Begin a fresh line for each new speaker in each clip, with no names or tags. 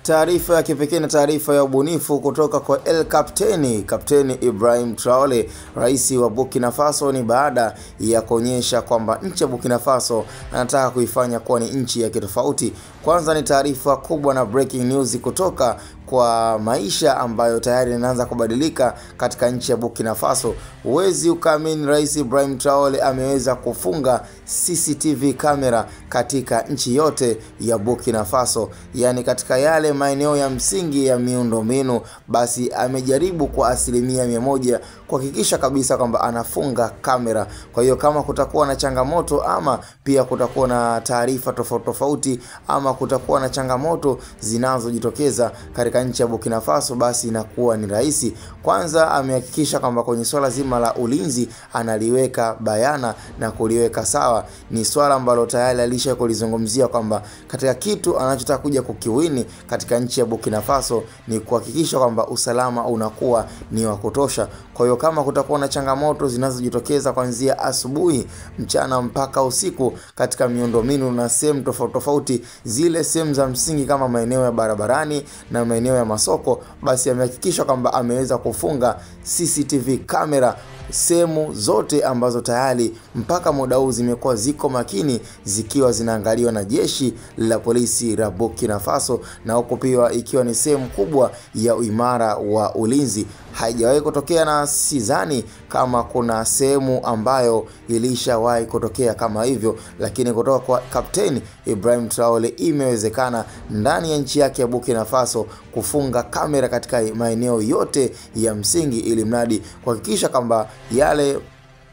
Taarifa ya kipekee na taarifa ya ubunifu kutoka kwa El Kapteni Ibrahim Traore, rais wa Burkina Faso, ni baada ya kuonyesha kwamba nchi ya Burkina Faso anataka kuifanya kuwa ni nchi ya kitofauti. Kwanza ni taarifa kubwa na breaking news kutoka kwa maisha ambayo tayari yanaanza kubadilika katika nchi ya Burkina Faso. Uwezi ukaamini, Rais Ibrahim Traore ameweza kufunga CCTV kamera katika nchi yote ya Burkina Faso, yani katika yale maeneo ya msingi ya miundombinu. Basi amejaribu kwa 100% kuhakikisha kabisa kwamba anafunga kamera. Kwa hiyo kama kutakuwa na changamoto ama pia kutakuwa na taarifa tofauti ama kutakuwa na changamoto zinazojitokeza katika nchi ya Burkina Faso, basi inakuwa ni rahisi. Kwanza amehakikisha kwamba kwenye swala zima la ulinzi analiweka bayana na kuliweka sawa. Ni swala ambalo tayari alishakulizungumzia kwamba katika kitu anachotaka kuja kukiwini katika nchi ya Burkina Faso ni kuhakikisha kwamba usalama unakuwa ni wa kutosha. Kwa hiyo kama kutakuwa na changamoto zinazojitokeza kuanzia asubuhi, mchana mpaka usiku katika miundombinu na sehemu tofauti, zile sehemu za msingi kama maeneo ya barabarani na maeneo ya masoko, basi amehakikisha kwamba ameweza kufunga CCTV kamera sehemu zote ambazo tayari mpaka muda huu zimekuwa ziko makini zikiwa zinaangaliwa na jeshi la polisi la Burkina Faso, na huko pia ikiwa ni sehemu kubwa ya uimara wa ulinzi. Haijawahi kutokea na sidhani kama kuna sehemu ambayo ilishawahi kutokea kama hivyo, lakini kutoka kwa Kapteni Ibrahim Traore imewezekana ndani ya nchi yake ya Burkina Faso kufunga kamera katika maeneo yote ya msingi, ili mradi kuhakikisha kwamba yale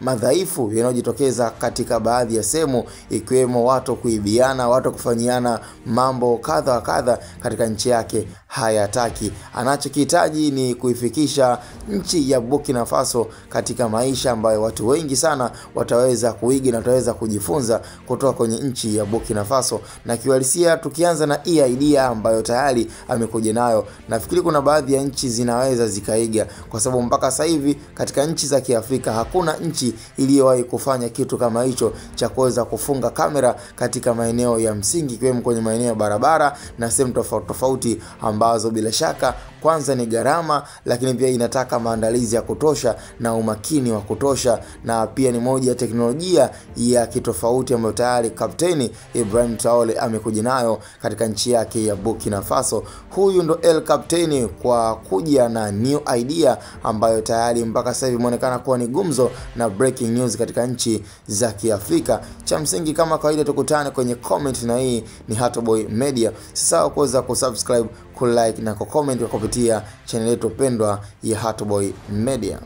madhaifu yanayojitokeza katika baadhi ya sehemu, ikiwemo watu kuibiana, watu kufanyiana mambo kadha kadha katika nchi yake, hayataki. Anachokihitaji ni kuifikisha nchi ya Burkina Faso katika maisha ambayo watu wengi sana wataweza kuiga na wataweza kujifunza kutoka kwenye nchi ya Burkina Faso. Na kiuhalisia, tukianza na hii idea ambayo tayari amekuja nayo, nafikiri kuna baadhi ya nchi zinaweza zikaiga, kwa sababu mpaka sasa hivi katika nchi za Kiafrika hakuna nchi iliyowahi kufanya kitu kama hicho cha kuweza kufunga kamera katika maeneo ya msingi, ikiwemo kwenye maeneo ya barabara na sehemu tofauti ambazo bila shaka kwanza ni gharama, lakini pia inataka maandalizi ya kutosha na umakini wa kutosha, na pia ni moja ya teknolojia ya kitofauti ambayo tayari Kapteni Ibrahim Traore amekuja nayo katika nchi yake ya Burkina Faso. Huyu ndo El Kapteni kwa kuja na new idea ambayo tayari mpaka sasa hivi imeonekana kuwa ni gumzo na breaking news katika nchi za Kiafrika. Cha msingi kama kawaida, tukutane kwenye comment, na hii ni Hatoboy Media. Sasa kuweza kusubscribe, kulike na kucomment kupitia channel yetu pendwa ya Hatoboy Media.